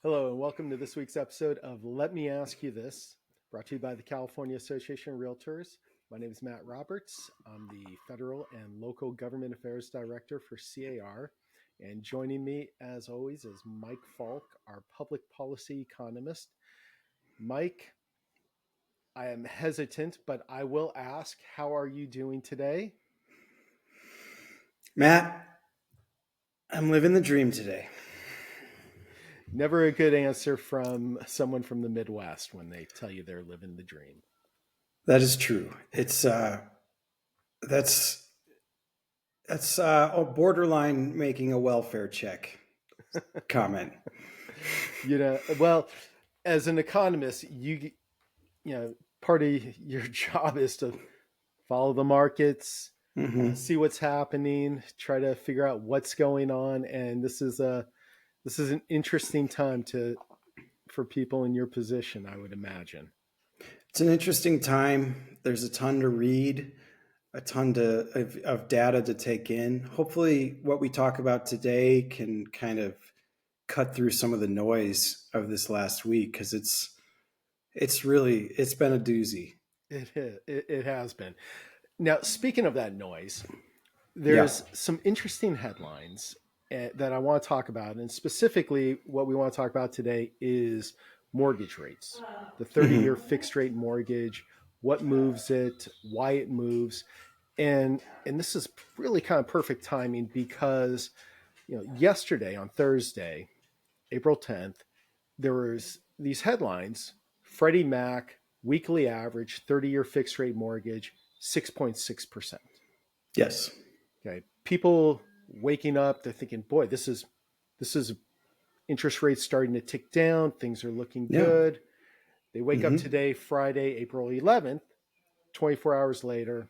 Hello, and welcome to this week's episode of Let Me Ask You This, brought to you by the California Association of Realtors. My name is Matt Roberts. I'm the Federal and Local Government Affairs Director for C.A.R. And joining me, as always, is Mike Falk, our Public Policy Economist. Mike, I am hesitant, but I will ask, how are you doing today? Matt, I'm living the dream today. Never a good answer from someone from the Midwest when they tell you they're living the dream. That is true. That's a borderline making a welfare check comment. Well, as an economist, part of your job is to follow the markets, see what's happening, try to figure out what's going on, and this is an interesting time for people in your position, I would imagine. It's an interesting time. There's a ton to read, a ton of data to take in. Hopefully, what we talk about today can kind of cut through some of the noise of this last week, because it's been a doozy. It has been. Now, speaking of that noise, there's some interesting headlines that I want to talk about. And specifically, what we want to talk about today is mortgage rates, the 30-year fixed rate mortgage, what moves it, why it moves. And this is really kind of perfect timing because, yesterday on Thursday, April 10th, there was these headlines: Freddie Mac weekly average 30-year fixed rate mortgage 6.6%. Yes. Okay. People waking up, they're thinking, boy, this is interest rates starting to tick down. Things are looking good. They wake up today, Friday, April 11th, 24 hours later.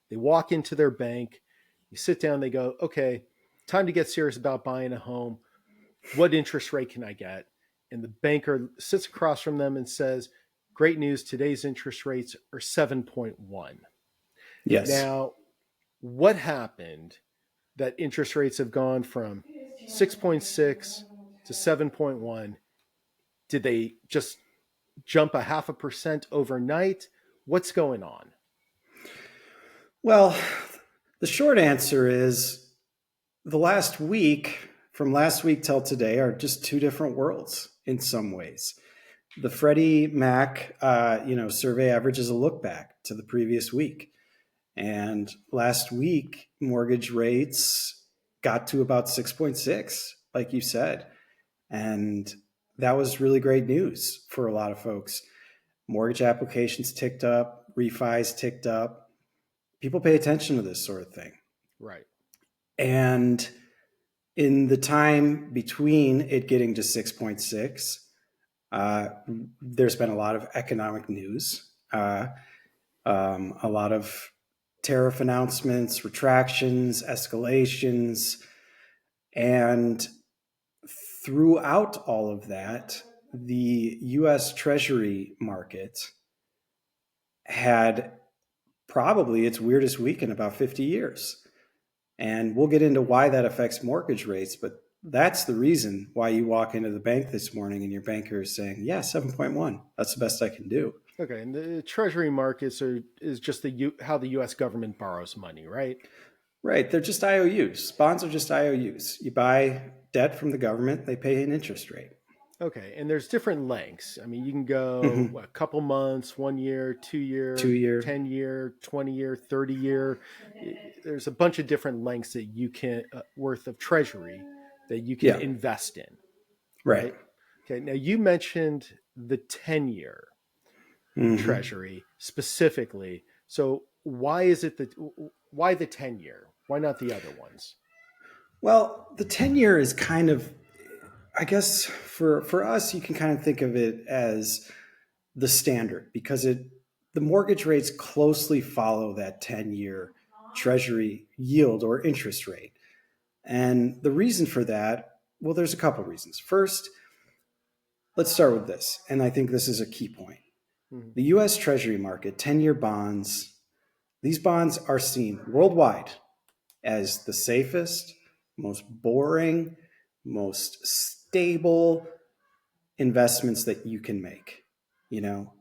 They walk into their bank. You sit down, they go, okay, time to get serious about buying a home. What interest rate can I get? And the banker sits across from them and says, great news, today's interest rates are 7.1. Yes. Now, what happened that interest rates have gone from 6.6 to 7.1? Did they just jump 0.5% overnight? What's going on? Well, the short answer is the last week, from last week till today, are just two different worlds in some ways. The Freddie Mac, survey average is a look back to the previous week. And last week, mortgage rates got to about 6.6, like you said. And that was really great news for a lot of folks. Mortgage applications ticked up, refis ticked up. People pay attention to this sort of thing. Right. And in the time between it getting to 6.6, there's been a lot of economic news, a lot of tariff announcements, retractions, escalations. And throughout all of that, the U.S. Treasury market had probably its weirdest week in about 50 years. And we'll get into why that affects mortgage rates, but that's the reason why you walk into the bank this morning and your banker is saying, yeah, 7.1, that's the best I can do. Okay, and the Treasury markets is just how the U.S. government borrows money, right? Right, they're just IOUs. Bonds are just IOUs. You buy debt from the government, they pay an interest rate. Okay, and there's different lengths. I mean, you can go a couple months, 1 year, 2 year, 10 year, 20 year, 30 year. There's a bunch of different lengths that you can worth of Treasury that you can invest in. Right. Okay. Now you mentioned the 10-year Treasury specifically. So why the 10-year? Why not the other ones? Well, the 10-year is kind of, I guess for us, you can kind of think of it as the standard, because the mortgage rates closely follow that 10-year Treasury yield or interest rate. And the reason for that, well, there's a couple of reasons. First, let's start with this, and I think this is a key point. The U.S. Treasury market, 10-year bonds, these bonds are seen worldwide as the safest, most boring, most stable investments that you can make. You know,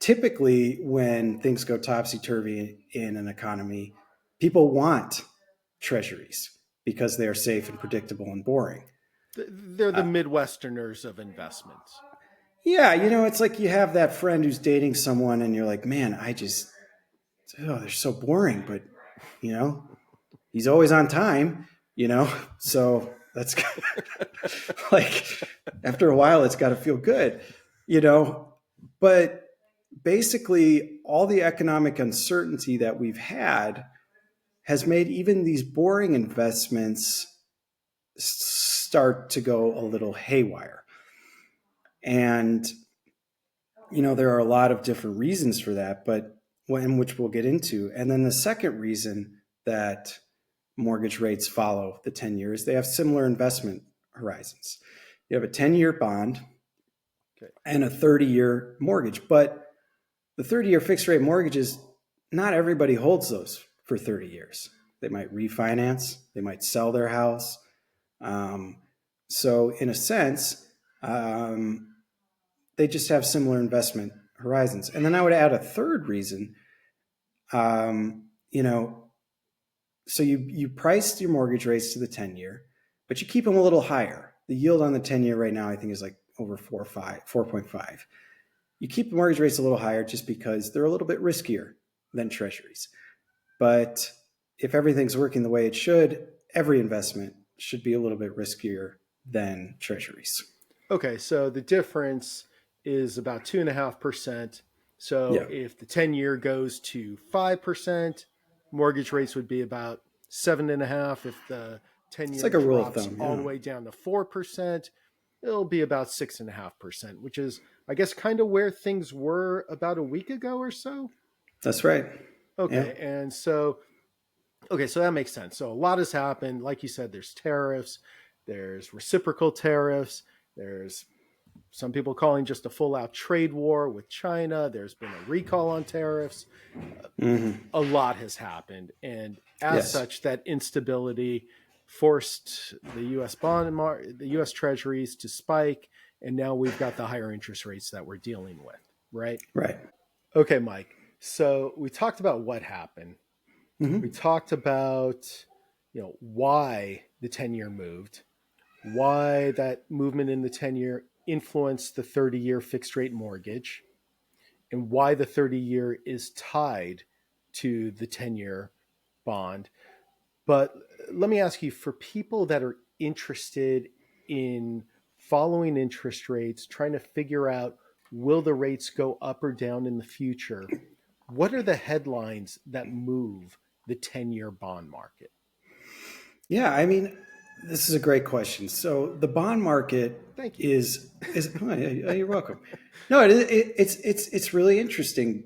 typically when things go topsy-turvy in an economy, people want treasuries because they are safe and predictable and boring. They're the Midwesterners of investments. Yeah, you know, it's like you have that friend who's dating someone and you're like, man, they're so boring, but, you know, he's always on time, you know, so that's like after a while, it's got to feel good, you know, but basically all the economic uncertainty that we've had has made even these boring investments start to go a little haywire. And, you know, there are a lot of different reasons for that, but which we'll get into. And then the second reason that mortgage rates follow the 10 years, they have similar investment horizons. You have a 10-year bond and a 30-year mortgage, but the 30-year fixed rate mortgages, not everybody holds those for 30 years. They might refinance, they might sell their house. So in a sense, they just have similar investment horizons. And then I would add a third reason, you know, so you priced your mortgage rates to the 10-year, but you keep them a little higher. The yield on the 10-year right now, I think, is like over 4.5. You keep the mortgage rates a little higher just because they're a little bit riskier than treasuries. But if everything's working the way it should, every investment should be a little bit riskier than treasuries. Okay, so the difference is about 2.5%. So Yeah. if the 10-year goes to 5%, mortgage rates would be about 7.5. If the 10 It's year like a rule of drops thumb. all the Yeah. way down to 4%, it'll be about 6.5%, which is, I guess, kind of where things were about a week ago or so. That's right. Yeah. Okay, and so that makes sense. So a lot has happened. Like you said, there's tariffs, there's reciprocal tariffs, there's some people calling just a full out trade war with China. There's been a recall on tariffs. Mm-hmm. A lot has happened. And as Yes. such, that instability forced the U.S. the U.S. treasuries to spike. And now we've got the higher interest rates that we're dealing with, right? Right. Okay, Mike. So we talked about what happened. We Mm-hmm. talked about, why the 10-year moved, why that movement in the 10-year influenced the 30-year fixed rate mortgage, and why the 30-year is tied to the 10-year bond. But let me ask you, for people that are interested in following interest rates, trying to figure out will the rates go up or down in the future, what are the headlines that move the 10-year bond market? Yeah. I mean, this is a great question. So the bond market Thank you. is oh, you're welcome. No, it's really interesting,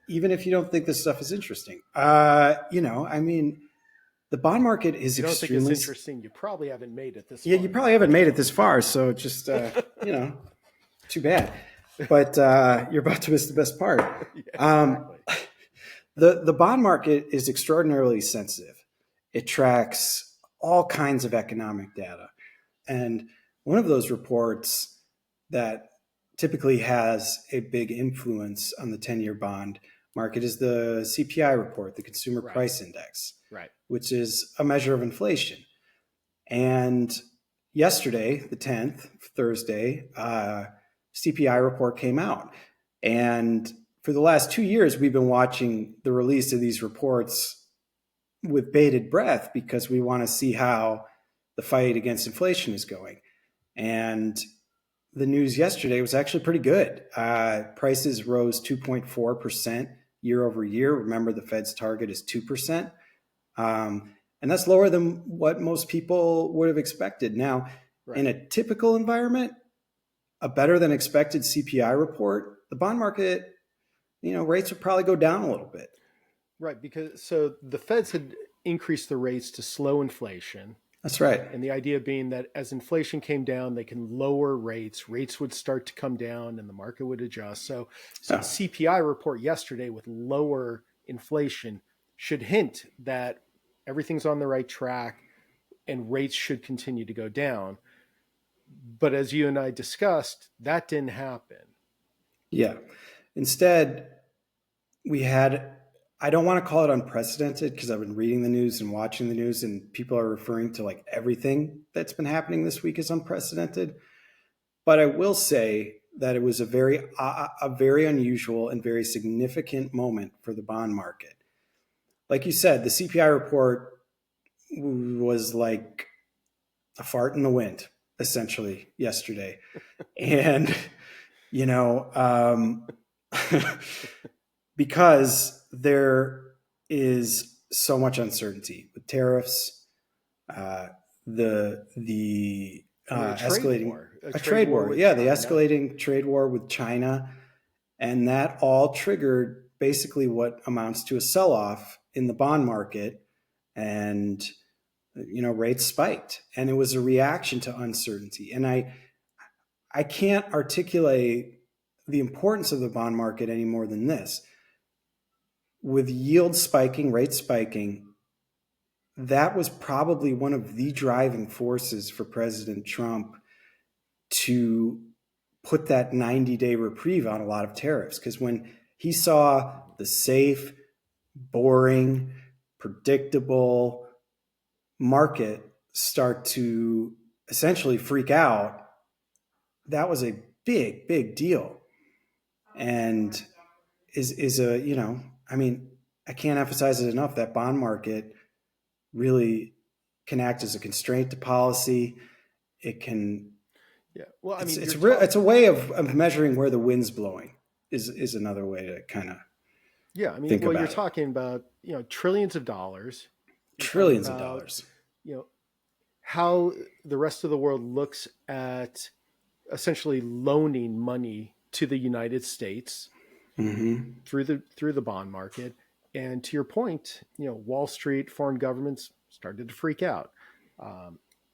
even if you don't think this stuff is interesting. I mean, the bond market is If you don't think it's extremely interesting, you probably haven't made it this Yeah, far. you probably haven't made it this far, so just too bad. But you're about to miss the best part. Yeah, Um, exactly. the bond market is extraordinarily sensitive. It tracks all kinds of economic data, and one of those reports that typically has a big influence on the 10-year bond market is the CPI report, the Consumer Right. Price Index, Right. which is a measure of inflation. And yesterday, the 10th, Thursday, CPI report came out. And for the last 2 years, we've been watching the release of these reports with bated breath because we want to see how the fight against inflation is going. And the news yesterday was actually pretty good. Prices rose 2.4% year over year. Remember, the Fed's target is 2%. And that's lower than what most people would have expected. Now, Right. in a typical environment, a better than expected CPI report, the bond market, rates would probably go down a little bit. Right. Because so the Feds had increased the rates to slow inflation. That's right. And the idea being that as inflation came down, they can lower rates. Rates would start to come down and the market would adjust. So Oh, CPI report yesterday with lower inflation should hint that everything's on the right track and rates should continue to go down. But as you and I discussed, that didn't happen. Yeah. Instead, we had, I don't want to call it unprecedented because I've been reading the news and watching the news, and people are referring to like everything that's been happening this week is unprecedented. But I will say that it was a very unusual and very significant moment for the bond market. Like you said, the CPI report was like a fart in the wind, essentially, yesterday. And, you know, because there is so much uncertainty with tariffs, the escalating trade war. Yeah, the escalating trade war with China. And that all triggered basically what amounts to a sell-off in the bond market. And, rates spiked. And it was a reaction to uncertainty. And I can't articulate the importance of the bond market any more than this. With yields spiking, rates spiking, that was probably one of the driving forces for President Trump to put that 90-day reprieve on a lot of tariffs. Because when he saw the safe, boring, predictable market start to essentially freak out, that was a big, big deal. And is a, I can't emphasize it enough, that bond market really can act as a constraint to policy. It can, well, I mean, it's a way of measuring where the wind's blowing is another way to kind of you're talking about, trillions of dollars. Trillions of dollars. How the rest of the world looks at essentially loaning money to the United States through the bond market. And to your point, Wall Street, foreign governments started to freak out.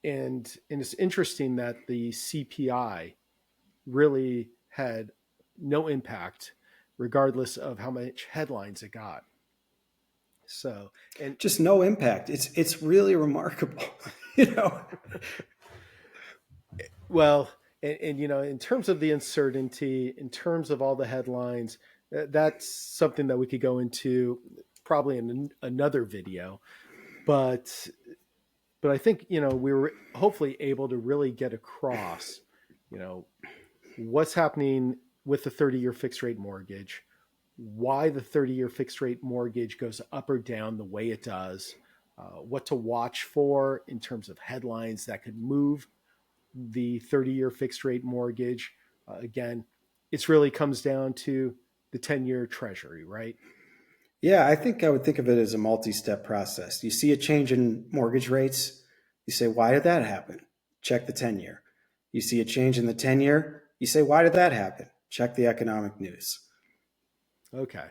And it's interesting that the CPI really had no impact, regardless of how much headlines it got. So, and just no impact. It's really remarkable, Well, and in terms of the uncertainty, in terms of all the headlines, that's something that we could go into probably in another video. But I think, we were hopefully able to really get across, what's happening with the 30-year fixed rate mortgage, why the 30-year fixed rate mortgage goes up or down the way it does, what to watch for in terms of headlines that could move the 30-year fixed rate mortgage. Again, it really comes down to the 10-year treasury, right? Yeah, I think I would think of it as a multi-step process. You see a change in mortgage rates, you say, why did that happen? Check the 10-year. You see a change in the 10-year, you say, why did that happen? Check the economic news. Okay.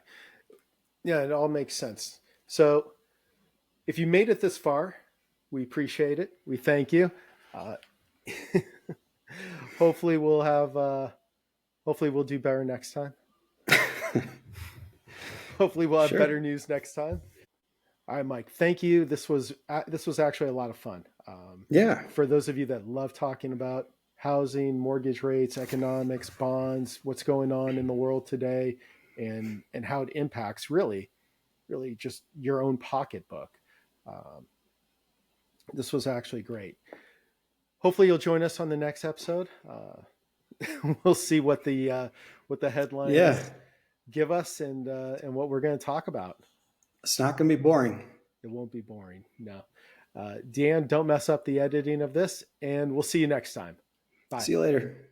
Yeah, it all makes sense. So if you made it this far, we appreciate it. We thank you. Hopefully we'll do better next time. Hopefully we'll have better news next time. All right, Mike, thank you. This was actually a lot of fun. For those of you that love talking about housing, mortgage rates, economics, bonds, what's going on in the world today, and how it impacts really just your own pocketbook. This was actually great. Hopefully you'll join us on the next episode. We'll see what the headlines give us and what we're going to talk about. It's not going to be boring. It won't be boring. No. Dan, don't mess up the editing of this, and we'll see you next time. Bye. See you later.